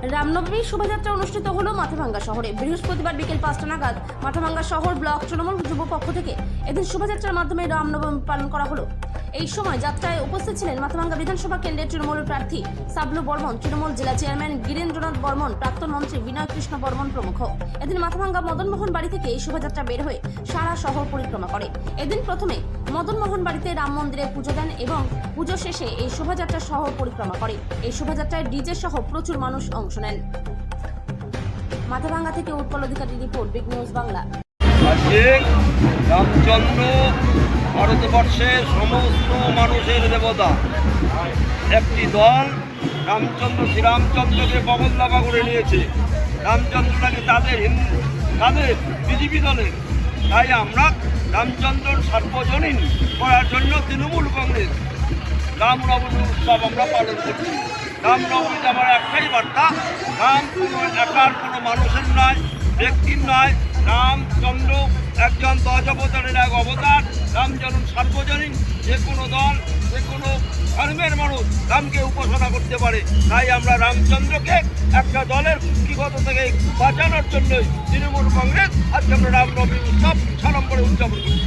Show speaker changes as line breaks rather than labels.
রামনবমীর শোভাযাত্রা অনুষ্ঠিত হলো মাথাভাঙ্গা শহরে। বৃহস্পতিবার বিকেল 5টা নাগাদ মাথাভাঙ্গা শহর ব্লক তৃণমূল যুব পক্ষ থেকে এদিন শোভাযাত্রার মাধ্যমে রামনবমী পালন করা হলো। এই সময় যাত্রায় উপস্থিত ছিলেন মাথাভাঙ্গা বিধানসভা কেন্দ্রের তৃণমূল প্রার্থী সাবলু বর্মন, তৃণমূল জেলা চেয়ারম্যান গিরেন্দ্রনাথ বর্মন, প্রাক্তন মন্ত্রী বিনয় কৃষ্ণ বর্মন প্রমুখ। এদিন মাথাভাঙ্গা মদনমোহন বাড়ি থেকে এই শোভাযাত্রা বের হয়ে সারা শহর পরিক্রমা করে। এদিন প্রথমে মদনমোহন বাড়িতে রাম মন্দিরে পুজো দেন এবং পুজো শেষে এই শোভাযাত্রা শহর পরিক্রমা করে। এই শোভাযাত্রায় ডিজে সহ প্রচুর মানুষ অংশ নেন। মাথাভাঙ্গা থেকে উৎপল অধিকারীর রিপোর্ট, বিগ নিউজ বাংলা।
আজকে রামচন্দ্র ভারতবর্ষের সমস্ত মানুষের দেবতা। একটি দল রামচন্দ্র শ্রীরামচন্দ্রকে বগলদাবা করে নিয়েছে, রামচন্দ্রটাকে তাদের বিজেপি দলের। তাই আমরা রামচন্দ্রর সার্বজনীন করার জন্য তৃণমূল কংগ্রেস রামনবমী উৎসব আমরা পালন করছি। রামনবমীতে আমার একটাই বার্তা, রাম কোনো একার কোনো মানুষের নয়, ব্যক্তির নয়। রামচন্দ্র একজন দশাবতারের এক অবতার। রাম যেন সার্বজনীন, যে কোনো দল, যে কোনো ধর্মের মানুষ রামকে উপাসনা করতে পারে। তাই আমরা রামচন্দ্রকে একটা দলের কুক্ষিগত থেকে বাঁচানোর জন্যই তৃণমূল কংগ্রেস আজকে আমরা রামনবমী উৎসব সাড়ম্বরে উদযাপন করছি।